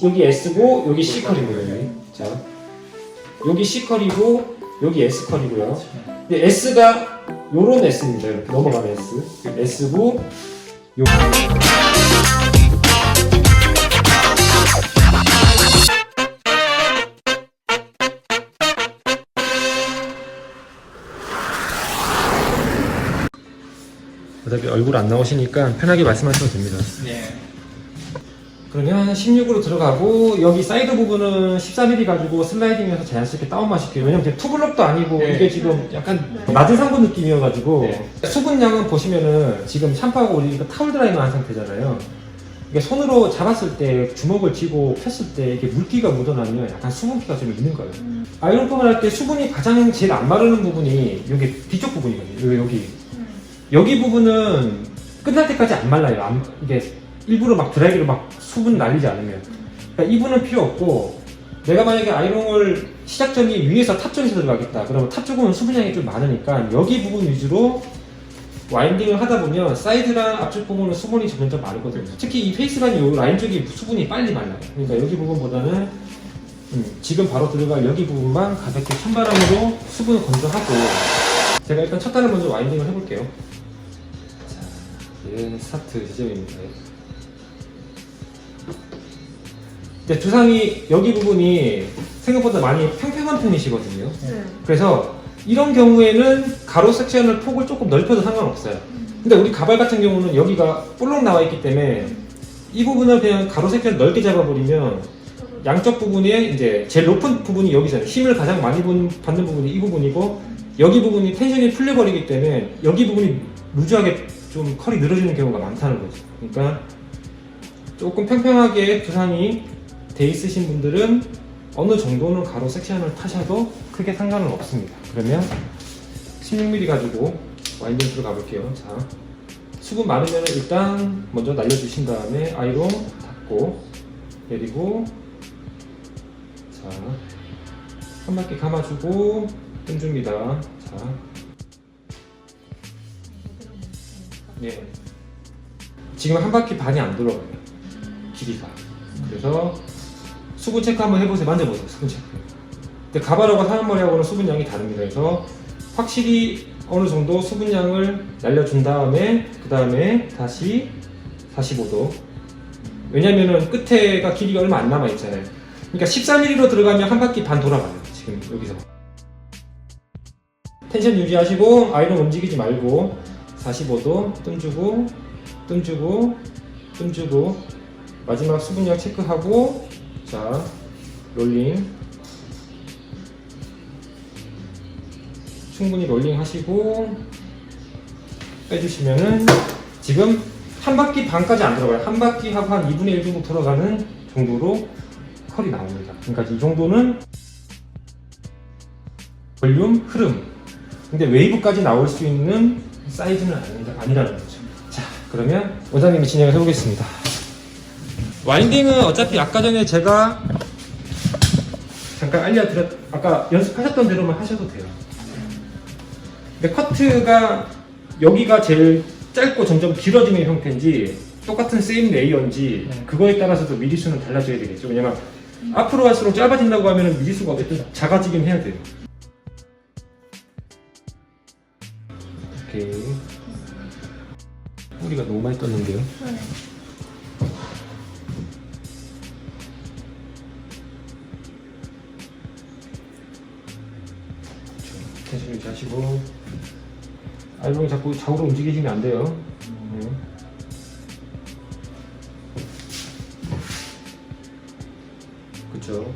여기 S고 여기 C컬이고요. 여기. 자, 여기 C컬이고 여기 S컬이고요. 근데 S가 요런 S입니다. 이렇게 넘어가는 S. S고 요. 어차피 얼굴 안 나오시니까 편하게 말씀하셔도 됩니다. 네. 그러면 16으로 들어가고 여기 사이드 부분은 13mm 가지고 슬라이딩해서 자연스럽게 다운만 시켜요. 왜냐면 이게 투블럭도 아니고 네. 이게 지금 약간 낮은 상부 느낌이어가지고 네. 수분량은 보시면은 지금 샴푸하고 우리 타올 드라이만 한 상태잖아요. 이게 손으로 잡았을 때 주먹을 쥐고 폈을 때 이게 물기가 묻어나면 약간 수분기가 좀 있는 거예요. 아이롱폼을 할 때 수분이 가장 제일 안 마르는 부분이 여기 뒤쪽 부분이거든요. 여기 부분은 끝날 때까지 안 말라요. 이게 일부러 막 드라이기로 막 수분 날리지 않으면. 그러니까 이 부분은 필요 없고, 내가 만약에 아이롱을 시작점이 위에서 탑 쪽에서 들어가겠다. 그러면 탑 쪽은 수분량이 좀 많으니까 여기 부분 위주로 와인딩을 하다 보면 사이드랑 앞쪽 부분은 수분이 점점 마르거든요. 특히 이 페이스라인 이 라인 쪽이 수분이 빨리 말라요. 그러니까 여기 부분보다는 지금 바로 들어갈 여기 부분만 가볍게 찬바람으로 수분을 건조하고, 제가 일단 첫 단을 먼저 와인딩을 해볼게요. 자, 예, 스타트 지점입니다. 이제 두상이 여기 부분이 생각보다 많이 평평한 편이시거든요. 그래서 이런 경우에는 가로 섹션을 폭을 조금 넓혀도 상관없어요. 근데 우리 가발 같은 경우는 여기가 볼록 나와 있기 때문에 이 부분을 그냥 가로 섹션을 넓게 잡아버리면 양쪽 부분에 이제 제일 높은 부분이 여기잖아요. 힘을 가장 많이 받는 부분이 이 부분이고, 여기 부분이 텐션이 풀려버리기 때문에 여기 부분이 루즈하게 좀 컬이 늘어지는 경우가 많다는 거죠. 그러니까 조금 평평하게 두상이 돼 있으신 분들은 어느 정도는 가로 섹션을 타셔도 크게 상관은 없습니다. 그러면 16mm 가지고 와인딩 들어가 볼게요. 자, 수분 많으면 일단 먼저 날려주신 다음에 아이롱 닫고 내리고, 자, 한 바퀴 감아주고 뜸줍니다. 자, 네, 지금 한 바퀴 반이 안 들어가요. 길이가. 그래서 수분 체크 한번 해보세요. 만져보세요. 수분 체크. 근데 가발하고 사람머리하고는 수분량이 다릅니다. 그래서 확실히 어느 정도 수분량을 날려준 다음에 그 다음에 다시 45도. 왜냐면은 끝에가 길이가 얼마 안 남아 있잖아요. 그러니까 14mm로 들어가면 한 바퀴 반 돌아가요. 지금 여기서. 텐션 유지하시고 아이롱 움직이지 말고 45도 뜸주고 뜸주고 뜸주고 마지막 수분량 체크하고, 자, 롤링. 충분히 롤링 하시고 빼주시면은 지금 한 바퀴 반까지 안 들어가요. 한 바퀴 하고 한 2분의 1 정도 들어가는 정도로 컬이 나옵니다. 그러니까 이 정도는 볼륨, 흐름. 근데 웨이브까지 나올 수 있는 사이즈는 아니라는 거죠. 자, 그러면 원장님이 진행을 해보겠습니다. 와인딩은 어차피 아까 전에 제가 잠깐 아까 연습하셨던 대로만 하셔도 돼요. 근데 커트가 여기가 제일 짧고 점점 길어지는 형태인지 똑같은 세임 레이어인지 그거에 따라서도 미리수는 달라져야 되겠죠. 왜냐면 앞으로 갈수록 짧아진다고 하면 미리수가 어쨌든 작아지긴 해야 돼요. 오케이. 뿌리가 너무 많이 떴는데요. 텐션 유지하시고 아이롱이 자꾸 좌우로 움직이시면 안 돼요. 그쵸.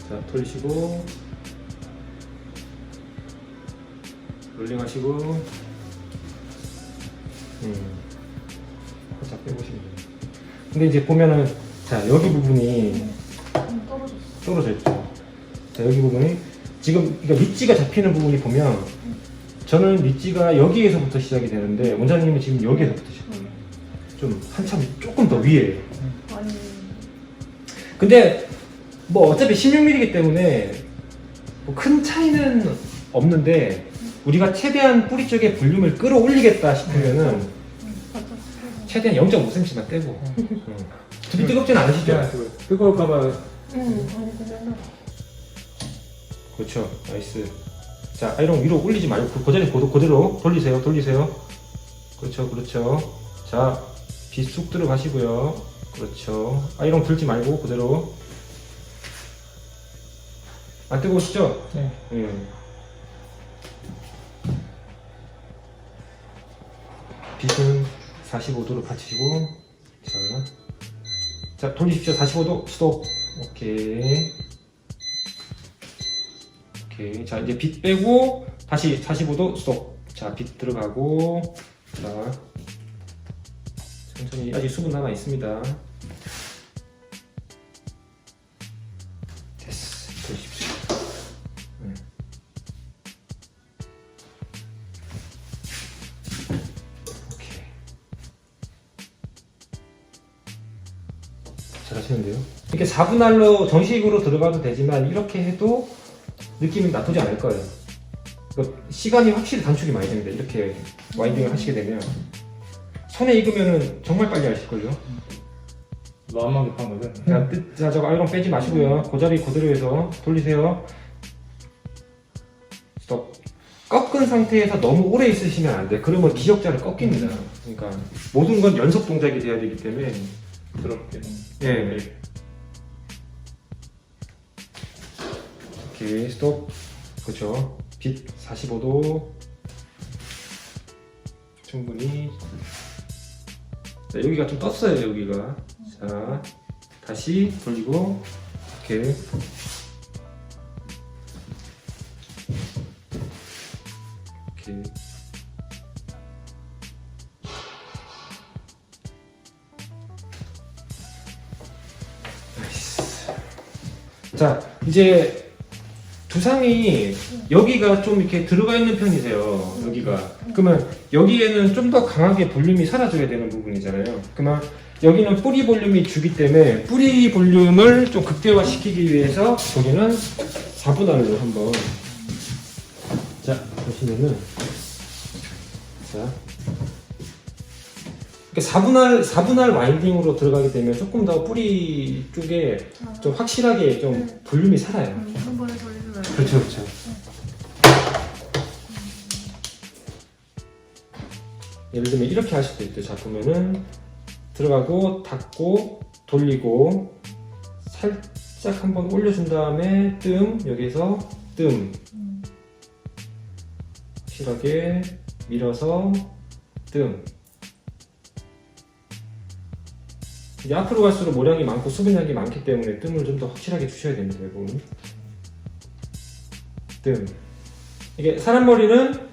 자, 돌리시고 롤링 하시고 살짝 빼보시면 돼요. 근데 이제 보면은, 자, 여기 부분이 떨어져 있죠. 자, 여기 부분이 지금 그러니까 리지가 잡히는 부분이 보면 저는 리지가 여기에서부터 시작이 되는데 원장님은 지금 여기에서부터 시작해요. 좀 한참 조금 더 위에요. 근데 뭐 어차피 16mm이기 때문에 뭐 큰 차이는 없는데 우리가 최대한 뿌리 쪽에 볼륨을 끌어올리겠다 싶으면은 최대한 0.5cm만 떼고. 두피 뜨겁진 않으시죠? 뜨거울까봐. 그렇죠. 나이스. 자, 아이롱 위로 올리지 말고 그 자리 그대로 돌리세요. 그렇죠, 그렇죠. 자, 빗 쑥 들어가시고요. 그렇죠. 아이롱 들지 말고 그대로. 안 뜨거우시죠? 네. 빗은 45도로 받치시고, 자, 돌리십시오. 45도 스톱. 오케이. 자, 이제 빗 빼고 다시 45도 스톱. 자, 빗 들어가고. 자, 천천히. 아직 수분 남아 있습니다. 됐어. 돌리십시오. 오케이. 잘 하시는데요? 이렇게 4분할로 정식으로 들어가도 되지만 이렇게 해도 느낌이 나쁘지 않을 거예요. 시간이 확실히 단축이 많이 됩니다. 이렇게 와인딩을 하시게 되면 손에 익으면 정말 빨리 하실걸요. 너무 급한 거죠? 자, 저거 아이롱 빼지 마시고요. 그 자리 그대로 해서 돌리세요. 스톱. 꺾은 상태에서 너무 오래 있으시면 안 돼. 그러면 기역자를 꺾입니다. 그러니까 모든 건 연속 동작이 돼야 되기 때문에. 부드럽게. 예. 오케이, 스톱. 그렇죠. 빛 45도. 충분히. 자, 여기가 좀 떴어요, 여기가. 자, 다시 돌리고. 오케이. 오케이. 나이스. 자, 이제 두상이 여기가 좀 이렇게 들어가 있는 편이세요. 여기가. 그러면 여기에는 좀 더 강하게 볼륨이 사라져야 되는 부분이잖아요. 그러면 여기는 뿌리 볼륨이 주기 때문에 뿌리 볼륨을 좀 극대화시키기 위해서 여기는 4분할로 한번. 자, 보시면은. 자. 4분할 와인딩으로 들어가기 때문에 조금 더 뿌리 쪽에 좀 확실하게 좀 볼륨이 살아요. 한 번에 돌리면 그렇죠, 그렇죠. 예를 들면 이렇게 할 수도 있대요. 자, 보면은 들어가고 닫고 돌리고 살짝 한번 올려준 다음에 여기서 확실하게 밀어서 이제 앞으로 갈수록 모량이 많고 수분량이 많기 때문에 뜸을 좀 더 확실하게 주셔야 됩니다, 여러분. 이게 사람 머리는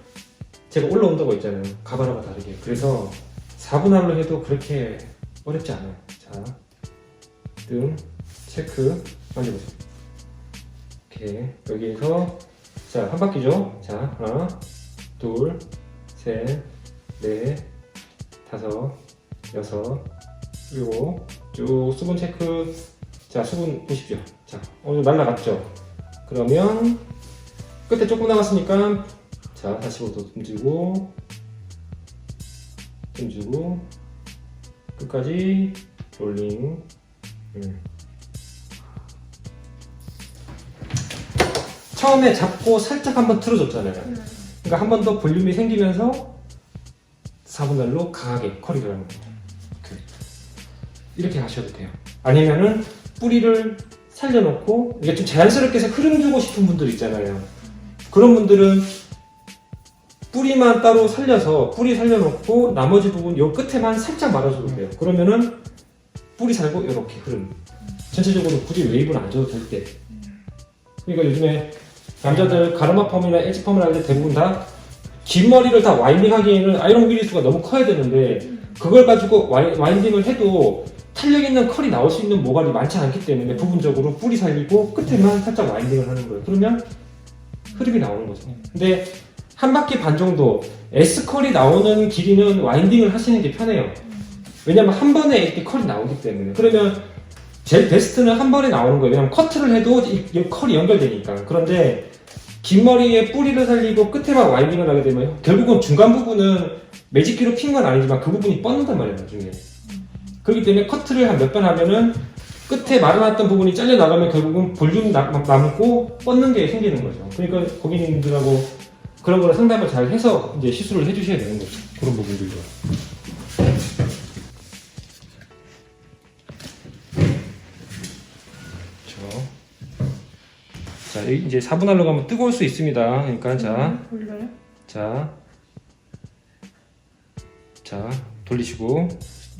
제가 올라온다고 했잖아요. 가바라가 다르게. 그래서 4분할로 해도 그렇게 어렵지 않아요. 자, 체크 만져보세요. 오케이. 여기에서 자, 한 바퀴죠. 자, 하나, 둘, 셋, 넷, 다섯, 여섯, 일곱. 쭉 수분 체크. 자, 수분 보십시오. 자, 날라갔죠. 그러면 끝에 조금 남았으니까 자, 다시 좀 주고 끝까지 롤링. 처음에 잡고 살짝 한번 틀어줬잖아요. 그러니까 한 번 더 볼륨이 생기면서 4분할로 강하게 컬이 들어가는 거예요. 이렇게 하셔도 돼요. 아니면은 뿌리를 살려놓고 이게 좀 자연스럽게 해서 흐름 주고 싶은 분들 있잖아요. 그런 분들은 뿌리만 따로 살려서 뿌리 살려놓고 나머지 부분 요 끝에만 살짝 말아줘도 돼요. 그러면은 뿌리 살고 이렇게 흐름. 전체적으로 굳이 웨이브는 안 줘도 될 때. 그러니까 요즘에 남자들 가르마 펌이나 엣지 펌을 할 때 대부분 다 긴 머리를 다 와인딩 하기에는 아이롱 밀리수가 너무 커야 되는데 그걸 가지고 와인딩을 해도 탄력 있는 컬이 나올 수 있는 모발이 많지 않기 때문에 부분적으로 뿌리 살리고 끝에만 살짝 와인딩을 하는 거예요. 그러면 흐름이 나오는 거죠. 근데 한 바퀴 반 정도 S컬이 나오는 길이는 와인딩을 하시는 게 편해요. 왜냐면 한 번에 이렇게 컬이 나오기 때문에. 그러면 제일 베스트는 한 번에 나오는 거예요. 왜냐면 커트를 해도 이 컬이 연결되니까. 그런데 긴 머리에 뿌리를 살리고 끝에만 와인딩을 하게 되면 결국은 중간 부분은 매직기로 핀 건 아니지만 그 부분이 뻗는단 말이에요, 나중에. 그렇기 때문에 커트를 한 몇 번 하면은 끝에 말아놨던 부분이 잘려나가면 결국은 볼륨 남고 뻗는 게 생기는 거죠. 그러니까 고객님들하고 그런 거를 상담을 잘 해서 이제 시술을 해주셔야 되는 거죠. 그런 부분들도. 그렇죠. 자, 이제 4분할로 가면 뜨거울 수 있습니다. 그러니까 올려요? 자, 돌리시고,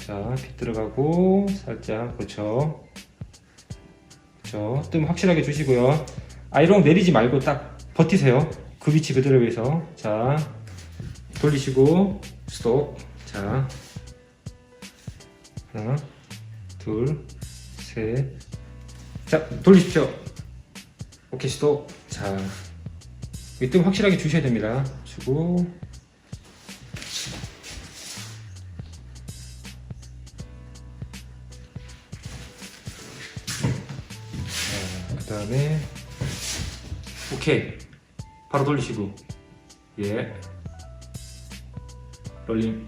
자, 빗 들어가고, 살짝, 그렇죠. 뜸 확실하게 주시고요. 아이롱 내리지 말고 딱 버티세요. 그 위치 그대로에서. 자, 돌리시고, 스톱. 자, 하나, 둘, 셋. 자, 돌리십시오. 오케이, 스톱. 자, 이 뜸 확실하게 주셔야 됩니다. 주고, 그 다음에 오케이, 바로 돌리시고, 예, 롤링.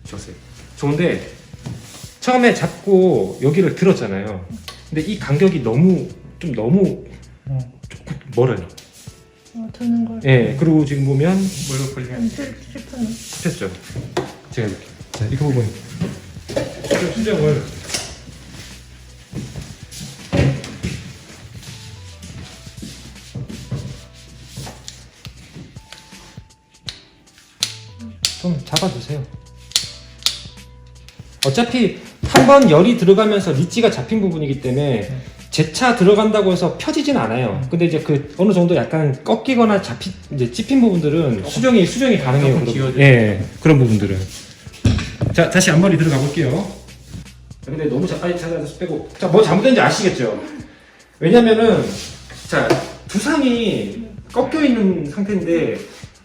좋았어요. 좋은데 처음에 잡고 여기를 들었잖아요. 근데 이 간격이 너무 조금 멀어요. 드는 걸. 예, 그리고 지금 보면 뭘로 걸리면 슬프네. 씹혔죠. 제가 이렇게, 자, 이 부분 좀 수정을. 좀 잡아주세요. 어차피 한 번 열이 들어가면서 리치가 잡힌 부분이기 때문에 재차 들어간다고 해서 펴지진 않아요. 근데 이제 그 어느 정도 약간 꺾이거나 이제 찝힌 부분들은 수정이 가능해요. 조금 그런 기어져요. 예, 그런 부분들은. 자, 다시 앞머리 들어가 볼게요. 근데 너무 빼고. 자, 뭐 잘못된지 아시겠죠? 왜냐면은, 자, 두상이 꺾여 있는 상태인데,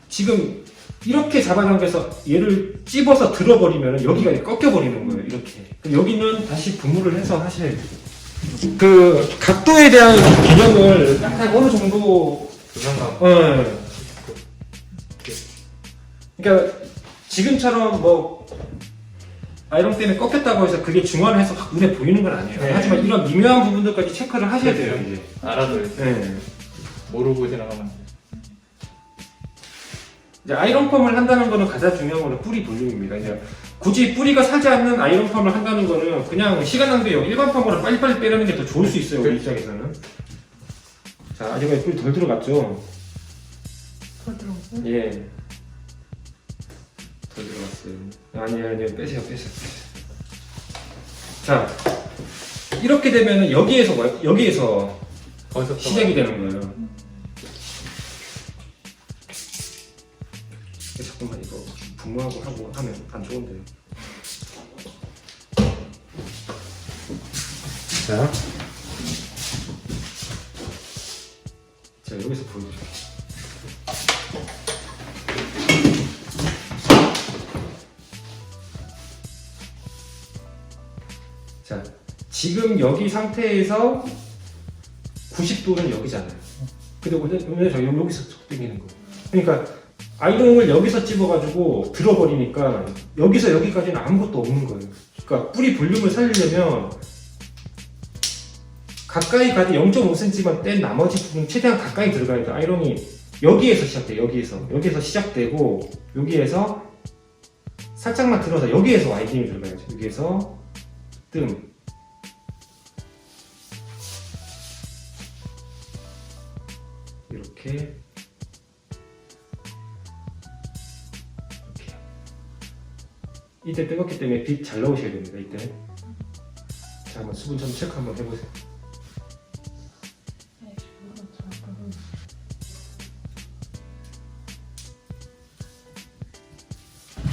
지금 이렇게 잡아당겨서 얘를 찝어서 들어버리면 여기가 꺾여버리는 거예요, 이렇게. 그럼 여기는 다시 분무를 해서 하셔야 돼요. 그, 각도에 대한 개념을 딱 어느 정도, 부상감. 그러니까, 지금처럼 뭐, 아이롱 때문에 꺾였다고 해서 그게 중화를 해서 확 눈에 보이는 건 아니에요. 네. 하지만 이런 미묘한 부분들까지 체크를 하셔야 돼요, 그렇죠. 이제. 알아도 네. 모르고 지나가면 이제 아이롱 펌을 한다는 거는 가장 중요한 거는 뿌리 볼륨입니다. 이제 굳이 뿌리가 살지 않는 아이롱 펌을 한다는 거는 그냥 시간 낭비예요. 일반 펌으로 빨리빨리 빼려는 게 더 좋을 수 있어요, 우리 입장에서는. 자, 아직 뿌리 덜 들어갔죠? 더 들어갔어요? 예. 덜 들어갔어요. 아니요, 빼세요. 자, 이렇게 되면은 여기에서 거기서 시작이 되는 거예요. 잠깐만, 이거 분무하고 하고 하면 안 좋은데요. 자, 여기서 보여줄게요. 자, 지금 여기 상태에서 90도는 여기잖아요. 근데 오늘 저 여기서 당기는 거. 그러니까 아이롱을 여기서 찝어가지고 들어버리니까 여기서 여기까지는 아무것도 없는 거예요. 그러니까 뿌리 볼륨을 살리려면 가까이 가도 0.5cm만 뗀 나머지 부분 최대한 가까이 들어가야 돼요. 아이롱이 여기에서 시작돼요. 여기에서 시작되고 여기에서 살짝만 들어서 여기에서 와이딩이 들어가야죠. 여기에서 뜸. 이렇게. 이때 뜨겁기 때문에 빛 잘 나오셔야 됩니다. 이때. 자, 한번 수분 좀 체크 한번 해보세요.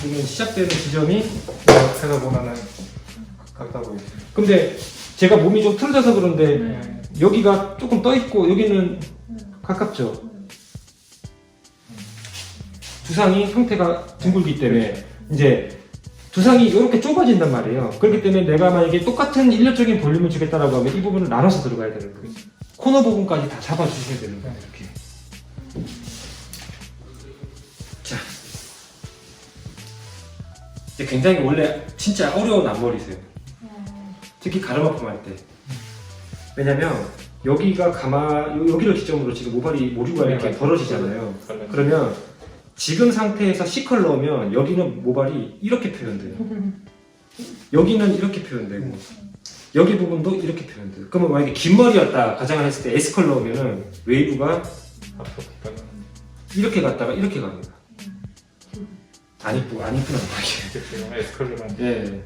지금 시작되는 지점이 옆에서 보면은 가깝다 보이죠. 근데 제가 몸이 좀 틀어져서 그런데 네. 여기가 조금 떠 있고 여기는 가깝죠. 두상이 형태가 둥글기 때문에 이제 두상이 이렇게 좁아진단 말이에요. 그렇기 때문에 내가 만약에 똑같은 일률적인 볼륨을 주겠다라고 하면 이 부분을 나눠서 들어가야 되는 거예요. 코너 부분까지 다 잡아주셔야 되는 거예요. 이렇게. 자, 이제 굉장히 원래 진짜 어려운 앞머리세요. 특히 가름 아픔할 때. 왜냐면 여기가 여기를 기점으로 지금 모류가 이렇게 벌어지잖아요. 그러면 지금 상태에서 C컬 넣으면 여기는 모발이 이렇게 표현돼요. 여기는 이렇게 표현되고 여기 부분도 이렇게 표현돼요. 그러면 만약에 긴 머리였다 가정을 했을 때 S컬 넣으면은 웨이브가 앞으로 가면 이렇게 갔다가 이렇게 갑니다. 안 이쁘나 이게. 지금 에스컬러만. 예.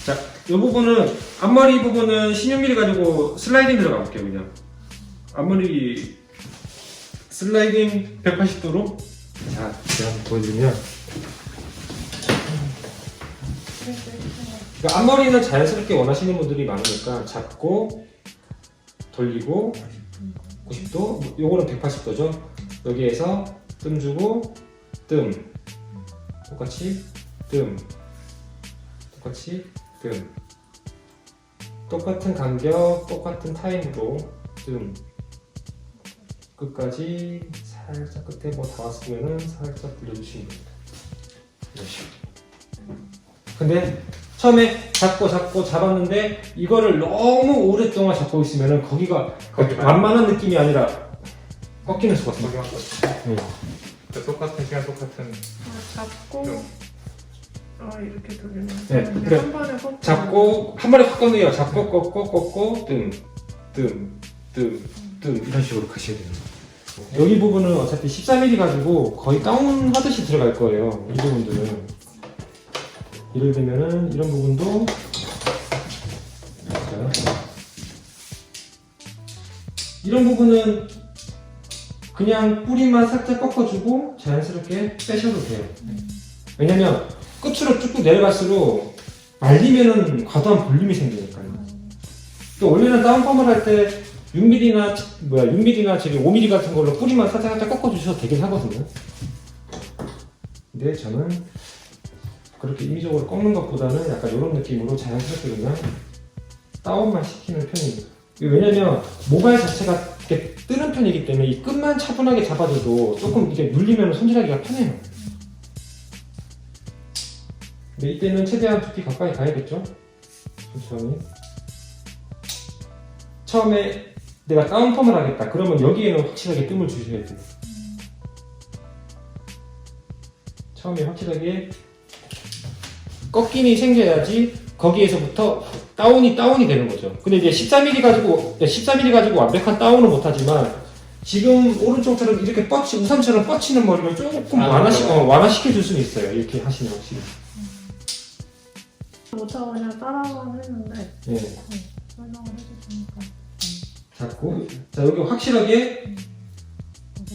자, 이 부분은 앞머리 부분은 16mm 가지고 슬라이딩 들어가 볼게요. 그냥 앞머리 슬라이딩 180도로. 자, 제가 한번 보여드리면 그러니까 앞머리는 자연스럽게 원하시는 분들이 많으니까 잡고 돌리고 90도, 요거는 180도죠. 여기에서 뜸 주고 뜸, 똑같이 뜸, 똑같이 뜸, 똑같은 간격, 똑같은 타임으로 뜸, 끝까지 살짝 끝에 뭐 다 왔으면은 살짝 불려주시면 됩니다. 이런 식으로. 근데 처음에 잡았는데 이거를 너무 오랫동안 잡고 있으면은 거기가 완만한 느낌이 아니라 꺾이는 수가 있어요. 거기만 껐지. 똑같은 시간 똑같은. 잡고 이렇게 돌리면 네, 그러니까 한 번에 꺾고 잡고 한 번에 확 꺾네요. 잡고 꺾고 뜸 이런 식으로 가셔야 돼요. 여기 부분은 어차피 13mm 가지고 거의 다운 하듯이 들어갈 거예요. 이 부분들은. 예를 들면은 이런 부분도 이런 부분은 그냥 뿌리만 살짝 꺾어주고 자연스럽게 빼셔도 돼요. 왜냐면 끝으로 쭉쭉 내려갈수록 말리면은 과도한 볼륨이 생기니까요. 또 원래는 다운펌을 할 때 6mm나 저기 5mm 같은 걸로 뿌리만 살짝 꺾어주셔도 되긴 하거든요. 근데 저는 그렇게 임의적으로 꺾는 것보다는 약간 이런 느낌으로 자연스럽게 그냥 다운만 시키는 편입니다. 왜냐면 모발 자체가 이렇게 뜨는 편이기 때문에 이 끝만 차분하게 잡아줘도 조금 이게 눌리면 손질하기가 편해요. 근데 이때는 최대한 두피 가까이 가야겠죠? 천천히. 처음에 내가 다운펌을 하겠다. 그러면 여기에는 확실하게 뜸을 주셔야 돼요. 처음에 확실하게 꺾임이 생겨야지 거기에서부터 다운이 되는 거죠. 근데 이제 14mm 가지고 완벽한 다운은 못하지만 지금 오른쪽처럼 이렇게 우산처럼 뻗치는 머리를 조금 완화시켜 줄 수는 있어요. 이렇게 하시면 확실히. 못하고 그냥 따라만 했는데 예. 설명을 해주시니까 잡고 자 여기 확실하게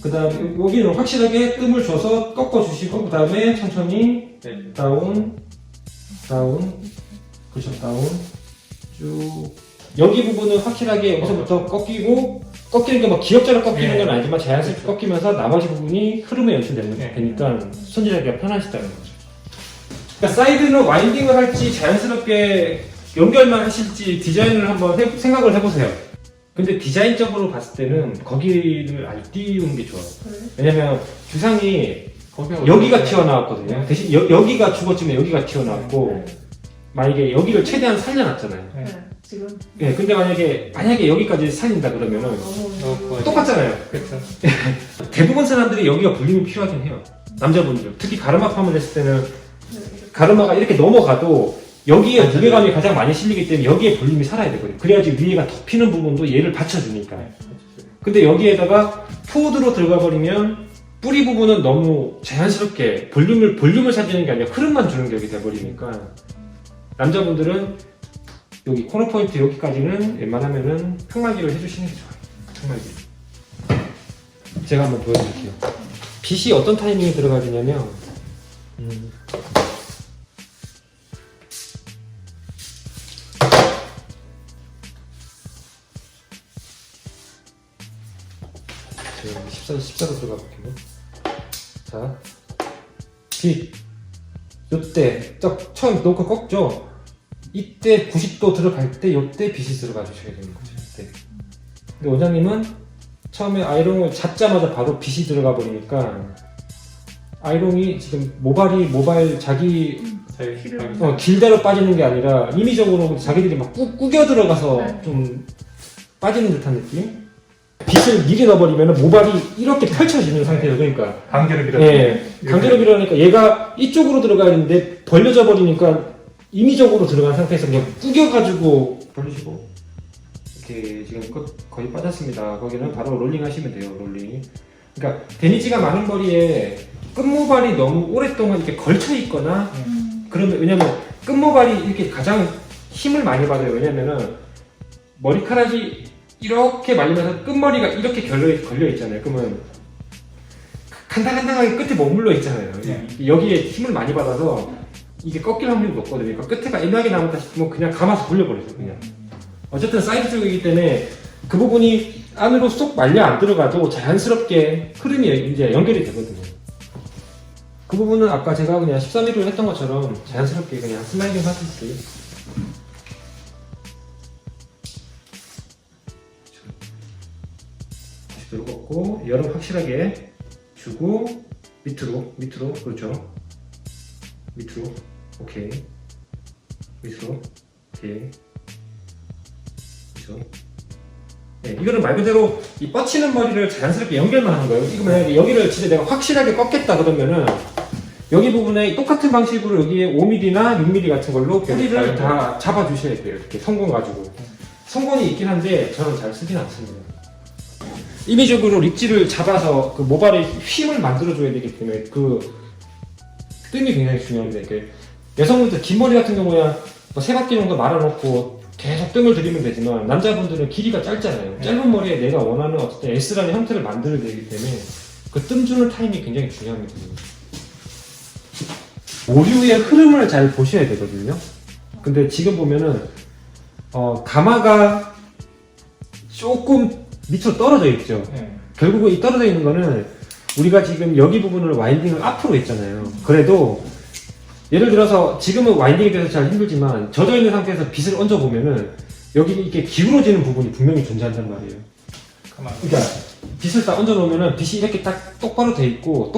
그 다음 여기는 확실하게 뜸을 줘서 꺾어 주시고 그 다음에 천천히 네. 다운 그렇죠. 다운 쭉 여기 부분은 확실하게 여기서부터 꺾이는 게 뭐 기역자로 꺾이는 건 아니지만 자연스럽게 꺾이면서 나머지 부분이 흐름에 연출되니까 손질하기가 편하시다는 거죠. 그러니까 사이드는 와인딩을 할지 자연스럽게 연결만 하실지 디자인을 한번 생각을 해보세요. 근데 디자인적으로 봤을 때는 거기를 안 띄우는 게 좋아요. 왜냐면 주상이 여기가 튀어나왔거든요. 대신 여기가 죽었지만 여기가 튀어나왔고 만약에 여기를 최대한 살려놨잖아요. 네, 지금 네, 근데 만약에 여기까지 살린다 그러면은 똑같잖아요. 그렇죠. 대부분 사람들이 여기가 볼륨이 필요하긴 해요. 남자분들 특히 가르마펌을 했을 때는 가르마가 이렇게 넘어가도 여기에 무게감이 가장 많이 실리기 때문에 여기에 볼륨이 살아야 되거든요. 그래야지 위에가 덮이는 부분도 얘를 받쳐주니까. 근데 여기에다가 포워드로 들어가 버리면 뿌리 부분은 너무 자연스럽게 볼륨을 살리는 게 아니라 흐름만 주는 격이 돼버리니까 남자분들은 여기 코너 포인트 여기까지는 웬만하면은 평말기를 해주시는 게 좋아요. 평말기. 제가 한번 보여드릴게요. 빗이 어떤 타이밍에 들어가지냐면 제가 14도 들어가 볼게요. 자, 빗 요때 딱 처음 놓고 꺾죠. 이때 90도 들어갈 때 요때 빗이 들어가 주셔야 되는 거죠. 이때. 근데 원장님은 처음에 아이롱을 잡자마자 바로 빗이 들어가 버리니까 아이롱이 지금 모발 자기 길다로 빠지는 게 아니라 임의적으로 자기들이 막 꾸겨 들어가서 네. 좀 빠지는 듯한 느낌? 빗을 미리 넣어버리면 모발이 이렇게 펼쳐지는 상태예요. 그러니까 관계를 밀어. 예, 강제로 밀어내니까 얘가 이쪽으로 들어가야 되는데 벌려져 버리니까 임의적으로 들어간 상태에서 그냥 꾸겨가지고 벌리시고 이렇게 지금 끝 거의 빠졌습니다. 거기는 바로 롤링 하시면 돼요. 롤링. 그러니까 데니지가 많은 머리에 끝모발이 너무 오랫동안 이렇게 걸쳐 있거나 그러면 왜냐면 끝모발이 이렇게 가장 힘을 많이 받아요. 왜냐면은 머리카락이 이렇게 말리면서 끝머리가 이렇게 걸려 있잖아요. 그러면 간당간당하게 끝에 머물러 있잖아요. 네. 여기에 힘을 많이 받아서 이게 꺾일 확률이 높거든요. 그러니까 끝에가 애매하게 남았다 싶으면 그냥 감아서 돌려버려요. 그냥. 어쨌든 사이드 쪽이기 때문에 그 부분이 안으로 쏙 말려 안 들어가도 자연스럽게 흐름이 이제 연결이 되거든요. 그 부분은 아까 제가 그냥 13mm로 했던 것처럼 자연스럽게 그냥 슬라이딩 하실게요. 다시 들어갔고 열은 확실하게 주고 밑으로 그렇죠. 밑으로 오케이 밑으로 오케이 그렇죠. 네, 이거는 말 그대로 이 뻗치는 머리를 자연스럽게 연결만 하는 거예요. 이거 만약에 여기를 진짜 내가 확실하게 꺾겠다 그러면은 여기 부분에 똑같은 방식으로 여기에 5mm나 6mm 같은 걸로 뿌리를 다 잡아주셔야 돼요. 이렇게 성공 가지고. 성공이 있긴 한데 저는 잘 쓰진 않습니다. 임의적으로 립지를 잡아서 그 모발에 힘을 만들어줘야 되기 때문에 그 뜸이 굉장히 중요합니다. 이렇게 여성분들 긴 머리 같은 경우야 뭐 3바퀴 정도 말아놓고 계속 뜸을 들이면 되지만 남자분들은 길이가 짧잖아요. 짧은 머리에 내가 원하는 어떤 S라는 형태를 만들어야 되기 때문에 그 뜸 주는 타임이 굉장히 중요합니다. 오류의 흐름을 잘 보셔야 되거든요. 근데 지금 보면은 가마가 조금 밑으로 떨어져 있죠. 네. 결국은 이 떨어져 있는 거는 우리가 지금 여기 부분을 와인딩을 앞으로 했잖아요. 그래도 예를 들어서 지금은 와인딩에 대해서 잘 힘들지만 젖어 있는 상태에서 빗을 얹어 보면은 여기 이렇게 기울어지는 부분이 분명히 존재한단 말이에요. 그러니까 빗을 딱 얹어 놓으면은 빗이 이렇게 딱 똑바로 돼 있고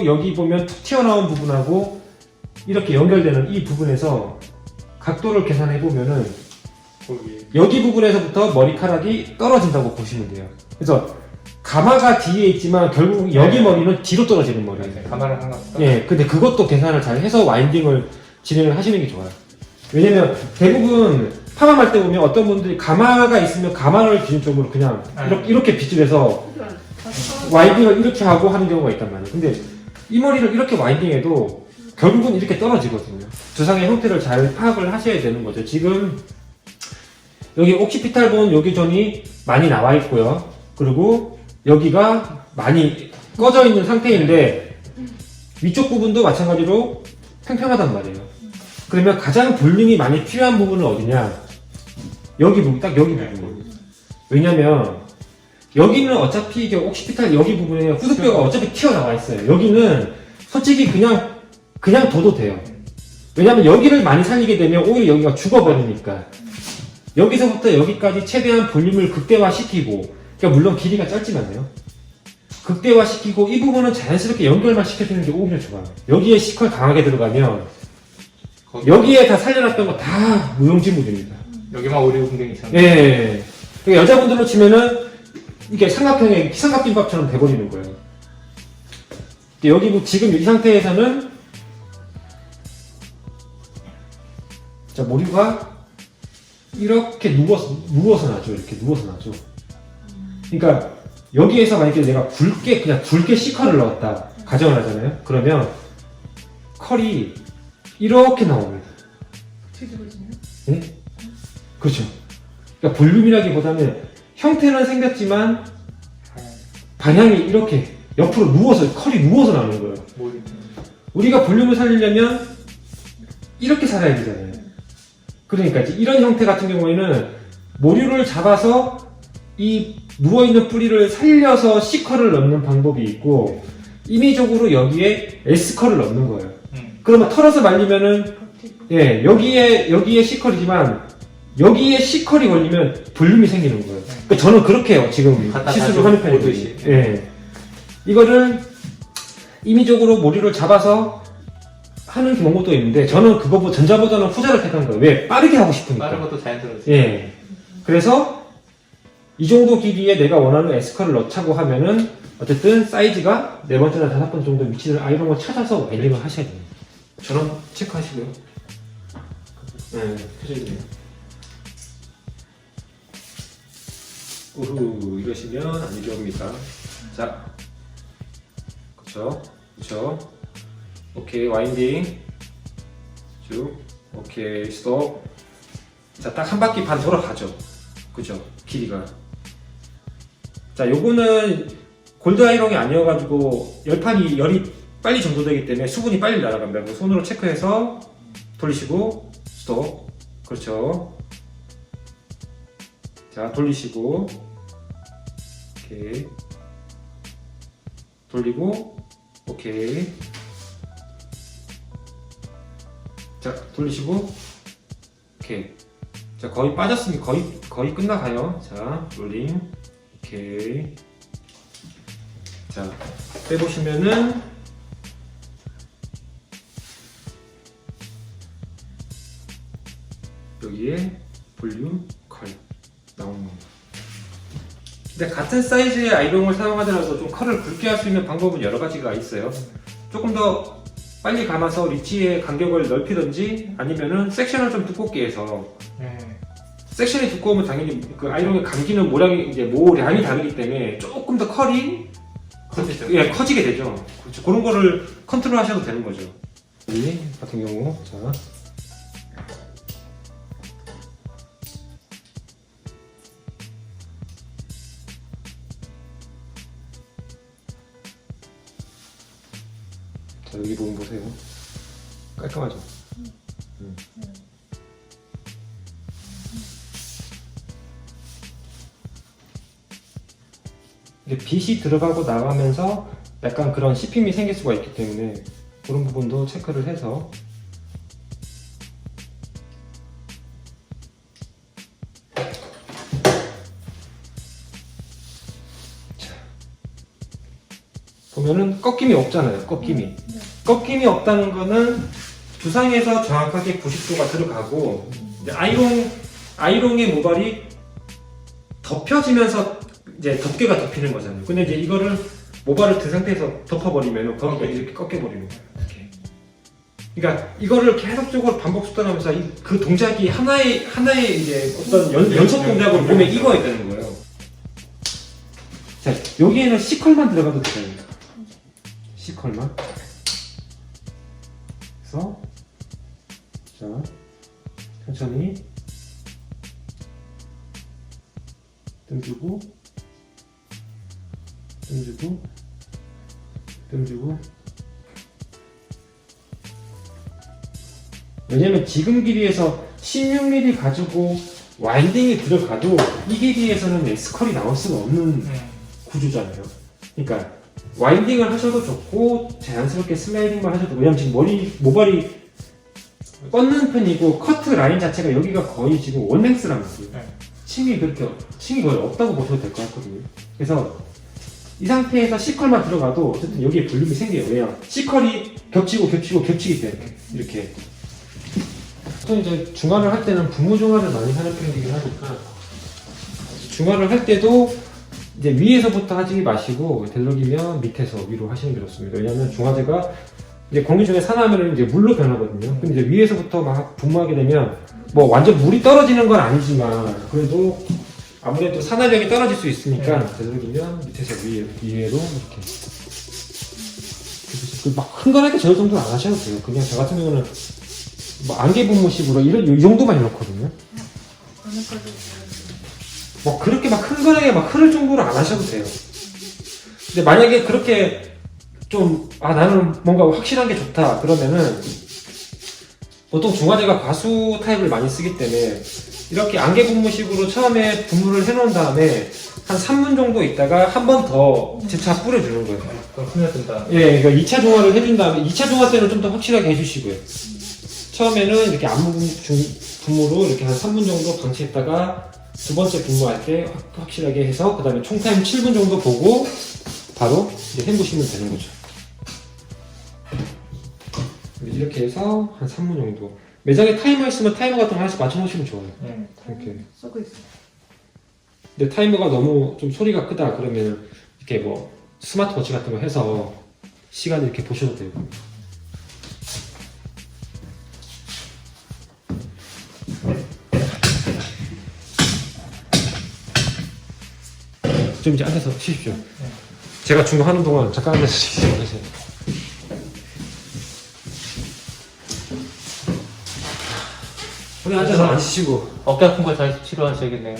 여기 보면 툭 튀어나온 부분하고 이렇게 연결되는 이 부분에서 각도를 계산해 보면은 여기 부분에서부터 머리카락이 떨어진다고 보시면 돼요. 그래서 가마가 뒤에 있지만 결국 여기 머리는 뒤로 떨어지는 머리예요. 가마를 상관없다. 예, 근데 그것도 계산을 잘 해서 와인딩을 진행을 하시는 게 좋아요. 왜냐면 대부분 파마할 때 보면 어떤 분들이 가마가 있으면 가마를 기준적으로 그냥 이렇게 빗질 해서 와인딩을 이렇게 하고 하는 경우가 있단 말이에요. 근데 이 머리를 이렇게 와인딩해도 결국은 이렇게 떨어지거든요. 두상의 형태를 잘 파악을 하셔야 되는 거죠. 지금 여기 옥시피탈본 여기 존이 많이 나와 있고요. 그리고 여기가 많이 꺼져 있는 상태인데 위쪽 부분도 마찬가지로 평평하단 말이에요. 그러면 가장 볼륨이 많이 필요한 부분은 어디냐? 여기 부분, 딱 여기 부분이에요. 왜냐면 여기는 어차피 이게 옥시피탈 여기 부분에 후두뼈가 어차피 튀어나와 있어요. 여기는 솔직히 그냥 둬도 돼요. 왜냐면 여기를 많이 살리게 되면 오히려 여기가 죽어버리니까. 여기서부터 여기까지 최대한 볼륨을 극대화시키고, 그러니까 물론 길이가 짧지만요. 극대화시키고 이 부분은 자연스럽게 연결만 시켜주는 게 오히려 좋아요. 여기에 시컬 강하게 들어가면 여기에 다 살려놨던 거 다 무용지물입니다. 여기만 오류 공댕이 있잖아요. 예. 그러니까 여자분들로 치면은 이게 삼각형의 삼각김밥처럼 돼버리는 거예요. 여기 뭐 지금 이 상태에서는 자 머리가 이렇게 누워서 나죠. 이렇게 누워서 나죠. 그러니까 여기에서 만약에 내가 굵게 C컬을 넣었다 가정을 하잖아요. 그러면 컬이 이렇게 나옵니다. 뒤집어지네요. 네? 그렇죠. 그러니까 볼륨이라기보다는 형태는 생겼지만 방향이 이렇게 옆으로 컬이 누워서 나오는 거예요. 우리가 볼륨을 살리려면 이렇게 살아야 되잖아요. 그러니까 이제 이런 형태 같은 경우에는 모류를 잡아서 이 누워있는 뿌리를 살려서 C컬을 넣는 방법이 있고 임의적으로 여기에 S컬을 넣는 거예요. 그러면 털어서 말리면은 예 여기에 C컬이지만 여기에 C컬이 걸리면 볼륨이 생기는 거예요. 그러니까 저는 그렇게 해요. 지금 갖다 시술을 하는 가지고 편이거든요. 보듯이. 예. 이거를 임의적으로 머리를 잡아서 하는 경우도 있는데 저는 그거보다 전자보다는 후자를 택한 거예요. 왜? 빠르게 하고 싶으니까. 빠른 것도 자연스럽지. 예. 그래서 이 정도 길이에 내가 원하는 S컬을 넣자고 하면은 어쨌든 사이즈가 4번째나 5번째 정도 위치를 이런 걸 찾아서 와인딩을 하셔야 돼요. 저는 체크하시고요. 네, 하셔야 돼요. 우후, 이러시면 안 이러옵니다. 자, 그쵸. 오케이, 와인딩. 쭉. 오케이, 스톱. 자, 딱 한 바퀴 반 돌아가죠. 그죠? 길이가. 자, 요거는 골드 아이롱이 아니어가지고 열이 빨리 정도되기 때문에 수분이 빨리 날아갑니다. 그래서 손으로 체크해서 돌리시고 스톱. 그렇죠. 자, 돌리시고 오케이. 돌리고 오케이. 자, 돌리시고 오케이. 자, 거의 빠졌으니 거의 끝나가요. 자, 롤링. 오케이. 자, 빼보시면은 여기에 볼륨 컬 나오는 겁니다. 근데 같은 사이즈의 아이롱을 사용하더라도 좀 컬을 굵게 할 수 있는 방법은 여러 가지가 있어요. 조금 더 빨리 감아서 리치의 간격을 넓히든지 아니면은 섹션을 좀 두껍게 해서 섹션이 두꺼우면 당연히 그 아이롱의 감기는 모량이 이제 모량이 다르기 때문에 조금 더 컬이 커지죠. 예, 커지게 되죠. 그렇죠. 그런 거를 컨트롤 하셔도 되는 거죠. 이 같은 경우 자. 자, 여기 부분 보세요. 깔끔하죠? 이게 빛이 들어가고 나가면서 약간 그런 씹힘이 생길 수가 있기 때문에 그런 부분도 체크를 해서 자, 보면은 꺾임이 없잖아요. 꺾임이 없다는 거는 두상에서 정확하게 90도가 들어가고 이제 아이롱의 모발이 덮여지면서 이제 덮개가 덮이는 거잖아요. 근데 이제 이거를 모발을 든 상태에서 덮어버리면 거기가 이렇게 꺾여버리는 거예요. 이렇게. 그러니까 이거를 계속적으로 반복수단하면서 그 동작이 하나의 이제 어떤 연속 동작으로 몸에 익어야 되는 거예요. 자, 여기에는 C컬만 들어가도 돼요. C컬만. 그래서 자, 천천히 뜸주고 왜냐면 지금 길이에서 16mm 가지고 와인딩이 들어가도 이 길이에서는 S컬이 나올 수가 없는 구조잖아요. 그러니까 와인딩을 하셔도 좋고 자연스럽게 슬라이딩만 하셔도, 왜냐면 지금 모발이 뻗는 편이고 커트 라인 자체가 여기가 거의 지금 원랭스란 말이에요. 층이 거의 없다고 보셔도 될 것 같거든요. 그래서 이 상태에서 C컬만 들어가도 어쨌든 여기에 볼륨이 생겨요. 왜냐? C컬이 겹치기 때문에 이렇게. 보통 이제 중화를 할 때는 분무 중화를 많이 하는 편이긴 하니까 중화를 할 때도 이제 위에서부터 하지 마시고 되도록이면 밑에서 위로 하시는 게 좋습니다. 왜냐하면 중화제가 이제 공기 중에 산화하면 이제 물로 변하거든요. 근데 이제 위에서부터 막 분무하게 되면 뭐 완전 물이 떨어지는 건 아니지만 그래도 아무래도 산화력이 떨어질 수 있으니까 되도록이면 밑에서 위에로 이렇게 막 흥건하게 저 정도는 안 하셔도 돼요. 그냥 저 같은 경우는 뭐 안개 분무식으로 이 정도만 해놓거든요. 뭐 그렇게 막 흥건하게 막 흐를 정도로 안 하셔도 돼요. 근데 만약에 그렇게 좀 나는 뭔가 확실한 게 좋다 그러면은 보통 중화제가 과수 타입을 많이 쓰기 때문에 이렇게 안개 분무식으로 처음에 분무를 해놓은 다음에 한 3분 정도 있다가 한 번 더 재차 뿌려주는 거예요. 그럼 스며든다. 예, 그러니까 2차 중화를 해준 다음에 2차 중화 때는 좀 더 확실하게 해주시고요. 처음에는 이렇게 안무 분무로 이렇게 한 3분 정도 방치했다가 두 번째 분무할 때 확실하게 해서 그 다음에 총 타임 7분 정도 보고 바로 이제 헹구시면 되는 거죠. 이렇게 해서 한 3분 정도. 매장에 타이머 있으면 타이머 같은 거 하나씩 맞춰놓으시면 좋아요. 네. 이렇게. 쓰고 있어. 근데 타이머가 너무 좀 소리가 크다 그러면 이렇게 뭐 스마트워치 같은 거 해서 시간을 이렇게 보셔도 되고. 좀 이제 앉아서 쉬십시오. 제가 중간하는 동안 잠깐 앉아서 쉬세요. 오늘 앉아서 안 쉬시고. 어깨 아픈 거 잘 치료하셔야겠네요.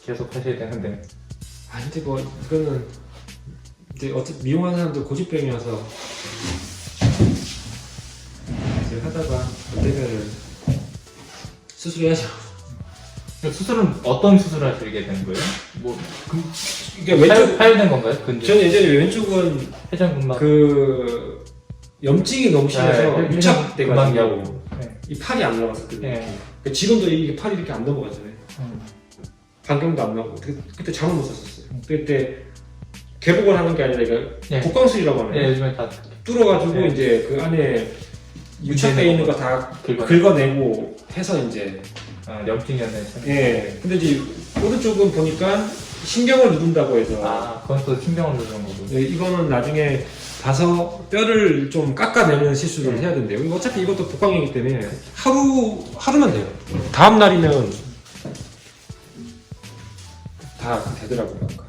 계속 하셔야 되는데. 아 근데 뭐 이거는 이제 어차피 미용하는 사람들 고집병이어서 이제 하다가 안 되면은 수술해야죠. 수술은 어떤 수술을 하시게 되는 거예요? 뭐 이게 왼쪽 파열된 건가요? 근데 저는 예전에 왼쪽은 회전근막 그 염증이 너무 심해서 유착돼가지고 네. 이 팔이 안 나왔었거든요. 네. 그러니까 지금도 이게 팔이 이렇게 안 넘어가잖아요. 반경도 안 나고 그때 잠을 못 잤었어요. 그때 개복을 하는 게 아니라 이거 네. 복강술이라고 하네요. 네, 요즘에 다 뚫어가지고 네. 이제 그 안에 유착돼 있는 거 다 긁어내고 해서 이제 염증이었네. 예. 근데 이제 오른쪽은 보니까 신경을 누른다고 해서 아, 그건 또 신경을 누르는 거고. 예, 이거는 나중에 가서 뼈를 좀 깎아내는 시술을 네. 해야 된대요. 이거 어차피 이것도 복강이기 때문에 하루만 돼요. 다음 날이면 다 되더라고요. 아까.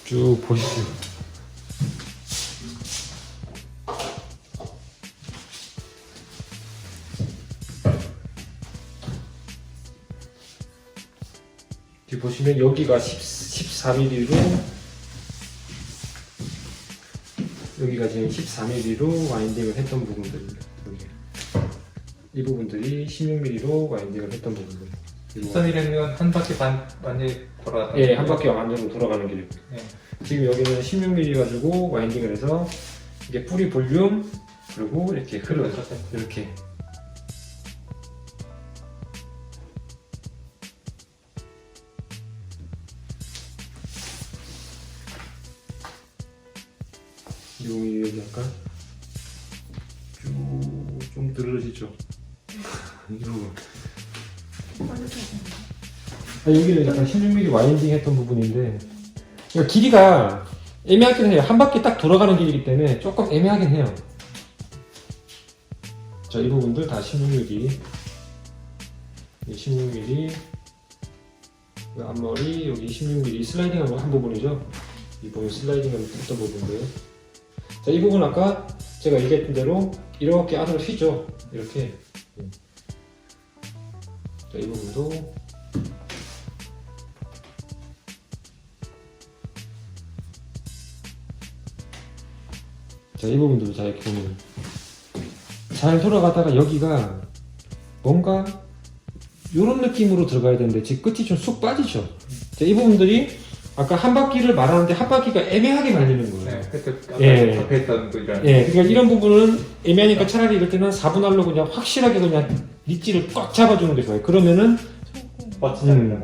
쭉 보십시오. 뒤 보시면 여기가 14mm로 여기가 지금 14mm로 와인딩을 했던 부분들입니다. 여기. 이 부분들이 16mm로 와인딩을 했던 부분들. 13일에는 한 바퀴 반 완전히 돌아갔다. 예, 한 바퀴 완전으로 돌아가는 길이고. 네. 지금 여기는 16mm 가지고 와인딩을 해서 이게 뿌리 볼륨 그리고 이렇게 흐름 이렇게. 용이 여기 약간 좀 늘어지죠. 이러고. 여기는 약간 16mm 와인딩 했던 부분인데 그러니까 길이가 애매하긴 해요. 한 바퀴 딱 돌아가는 길이기 때문에 조금 애매하긴 해요. 자, 이 부분들 다 16mm 16mm 그 앞머리 여기 16mm 슬라이딩 한 부분이죠. 이 부분 슬라이딩 했던 부분들. 자, 이 부분 아까 제가 얘기했던 대로 이렇게 안으로 휘죠. 이렇게. 자, 이 부분도 자, 이 부분도 자, 이렇게 보면 잘 돌아가다가 여기가 뭔가 이런 느낌으로 들어가야 되는데 지금 끝이 좀 쑥 빠지죠. 자, 이 부분들이 아까 한 바퀴를 말하는데 한 바퀴가 애매하게 말리는 거예요. 네, 그때 예. 앞에 있던 거 이런. 예, 그러니까 이런 부분은 애매하니까 차라리 이럴 때는 4분할로 그냥 확실하게 그냥 리지를 꽉 잡아주는 게 좋아요. 그러면은 멋지잖아요.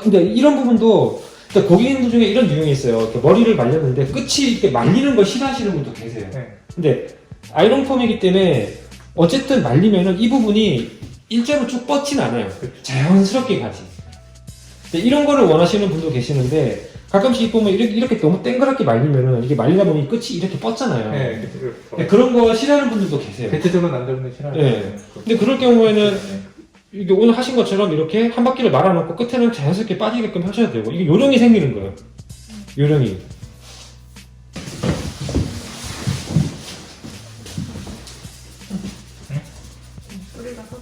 근데 이런 부분도 그러니까 고객님들 중에 이런 유형이 있어요. 이렇게 머리를 말렸는데 끝이 이렇게 말리는 걸 싫어하시는 분도 계세요. 네. 근데 아이롱 폼이기 때문에 어쨌든 말리면은 이 부분이 일자로 쭉 뻗진 않아요. 자연스럽게 가지. 근데 이런 거를 원하시는 분도 계시는데 가끔씩 보면 이렇게 너무 땡그랗게 말리면은 이게 말리다 보니 끝이 이렇게 뻗잖아요. 네. 근데 그런 거 싫어하는 분들도 계세요. 대체적으로 남자분들 싫어하는. 네. 근데 그럴 경우에는 이게 오늘 하신 것처럼 이렇게 한 바퀴를 말아놓고 끝에는 자연스럽게 빠지게끔 하셔야 되고 이게 요령이 생기는 거예요. 요령이. 뿌리가 섰어.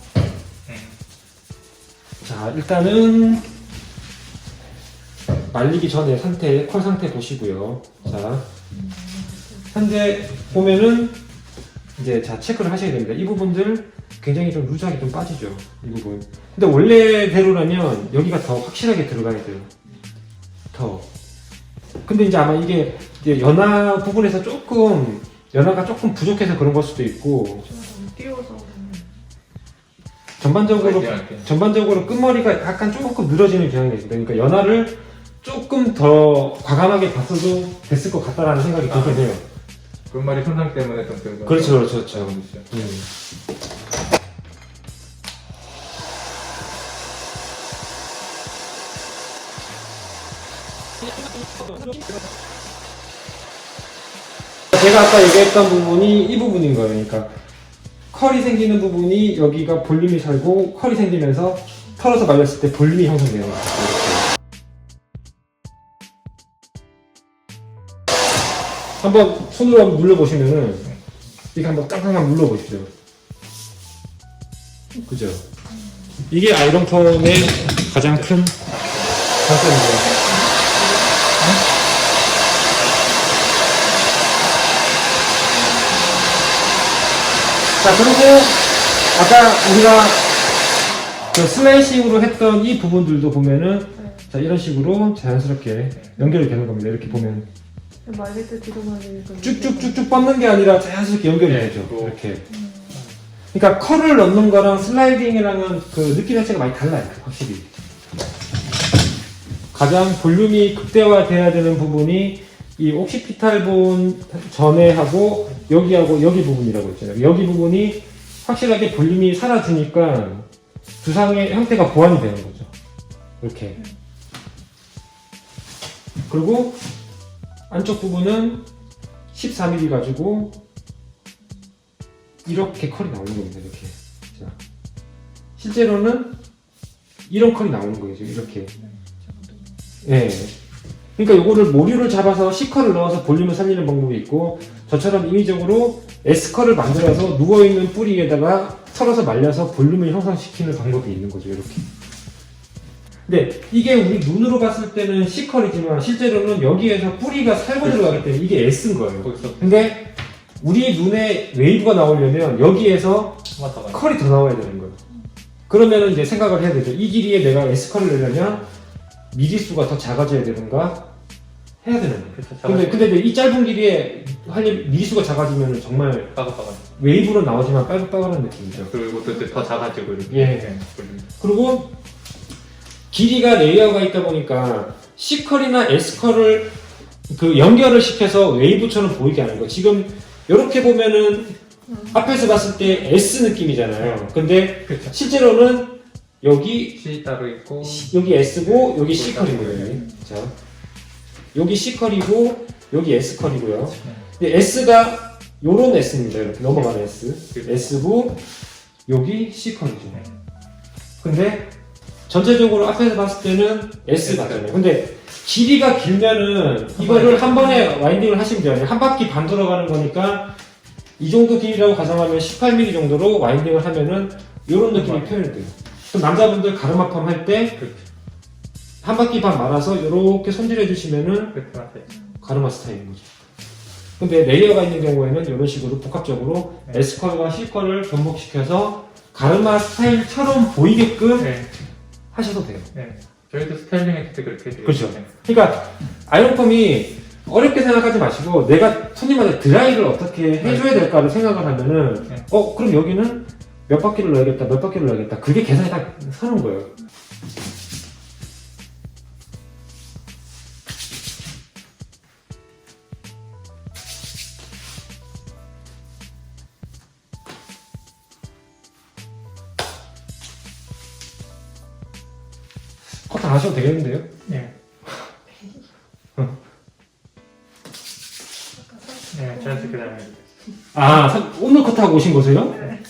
자, 일단은 말리기 전에 상태, 컬 상태 보시고요. 자, 현재 보면은 이제 자 체크를 하셔야 됩니다. 이 부분들 굉장히 좀 루즈하게 좀 빠지죠. 이 부분. 근데 원래대로라면 여기가 더 확실하게 들어가야 돼요. 더. 근데 이제 아마 이게 이제 연화 부분에서 조금 연화가 조금 부족해서 그런 걸 수도 있고 너무 띄워서. 전반적으로 끝머리가 약간 조금 늘어지는 경향이 있습니다. 그러니까 연화를 조금 더 과감하게 봤어도 됐을 것 같다라는 생각이 들긴 해요. 끝말이 손상 때문에 좀 그런 거. 그렇죠. 제가 아까 얘기했던 부분이 이 부분인 거예요. 그러니까 컬이 생기는 부분이 여기가 볼륨이 살고 컬이 생기면서 털어서 말렸을 때 볼륨이 형성되는 거예요. 한번 손으로 한번 눌러보시면은 이렇게 한번 깡깡깡 눌러보십시오. 그죠? 이게 아이롱 폼의 가장 큰 장점이죠. 자, 그리고 아까 우리가 그 슬라이싱으로 했던 이 부분들도 보면은 자 이런 식으로 자연스럽게 연결이 되는 겁니다. 이렇게 보면 말릴 때 뒤로 말리니까. 쭉쭉쭉쭉 뻗는 게 아니라 자연스럽게 연결이 네, 되죠. 또. 이렇게. 그러니까 컬을 넣는 거랑 슬라이딩이랑은 그 느낌 자체가 많이 달라요. 확실히. 가장 볼륨이 극대화돼야 되는 부분이 이 옥시피탈본 전에 하고 여기 부분이라고 했잖아요. 여기 부분이 확실하게 볼륨이 사라지니까 두상의 형태가 보완이 되는 거죠. 이렇게. 그리고 안쪽 부분은 14mm 가지고 이렇게 컬이 나오는 겁니다. 이렇게. 자, 실제로는 이런 컬이 나오는 거예요. 이렇게. 예. 그러니까 요거를 모류를 잡아서 C컬을 넣어서 볼륨을 살리는 방법이 있고 저처럼 임의적으로 S컬을 만들어서 누워있는 뿌리에다가 털어서 말려서 볼륨을 형성시키는 방법이 있는 거죠. 이렇게. 근데 이게 우리 눈으로 봤을 때는 C컬이지만 실제로는 여기에서 뿌리가 살고 들어가기 때문에 이게 S인 거예요. 근데 우리 눈에 웨이브가 나오려면 여기에서 컬이 더 나와야 되는 거예요. 그러면은 이제 생각을 해야 되죠. 이 길이에 내가 S컬을 내려면 미리수가 더 작아져야 되는가 해야 되는 거예요. 근데 이제 이 짧은 길이에 하려면 미리수가 작아지면 정말 빠글빠글. 웨이브로 나오지만 빨글빨글한 느낌이죠. 그리고 또 더 작아지고 이렇게. 예. 그리고 길이가 레이어가 있다 보니까 C컬이나 S컬을 그 연결을 시켜서 웨이브처럼 보이게 하는 거. 지금 이렇게 보면은 앞에서 봤을 때 S 느낌이잖아요. 근데 그렇죠. 실제로는 여기 C 따로 있고. 여기 S고 여기 C컬이고요. 자, 여기 C컬이고 여기 S컬이고요. 근데 S가 요런 S입니다. 이렇게 넘어가는 S. S고 여기 C컬이죠. 근데 전체적으로 앞에서 봤을 때는 S 맞잖아요. 근데 길이가 길면은 이거를 한 번에 와인딩을 하시면 돼요. 한 바퀴 반 돌아가는 거니까 이 정도 길이라고 가정하면 18mm 정도로 와인딩을 하면은 이런 느낌이 표현이 돼요. 그럼 남자분들 가르마펌 할 때 한 바퀴 반 말아서 이렇게 손질해 주시면은 가르마 스타일인 거죠. 근데 레이어가 있는 경우에는 이런 식으로 복합적으로 S컬과 C컬을 접목시켜서 가르마 스타일처럼 보이게끔 하셔도 돼요. 네. 저희도 스타일링 했을 때 그렇게 해드려요. 그렇죠. 그러니까 아이롱펌이 어렵게 생각하지 마시고 내가 손님한테 드라이를 어떻게 해줘야 될까를 생각을 하면은 그럼 여기는 몇 바퀴를 넣어야겠다 몇 바퀴를 넣어야겠다 그게 계산이 딱 서는 거예요. 다 하셔도 되겠는데요? 네. 네, 자연스럽게 나면. 아, 오늘 컷하고 오신 거세요? 네.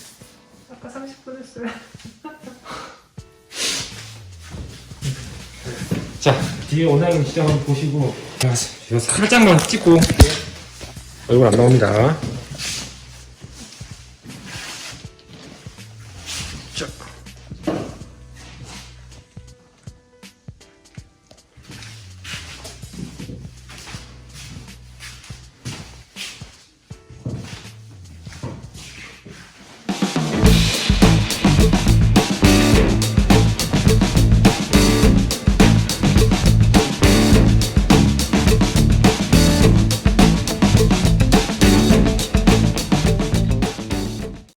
아까 30분 했어요. 자, 뒤에 원장님 시장 한번 보시고. 이거 살짝만 찍고. 얼굴 안 나옵니다.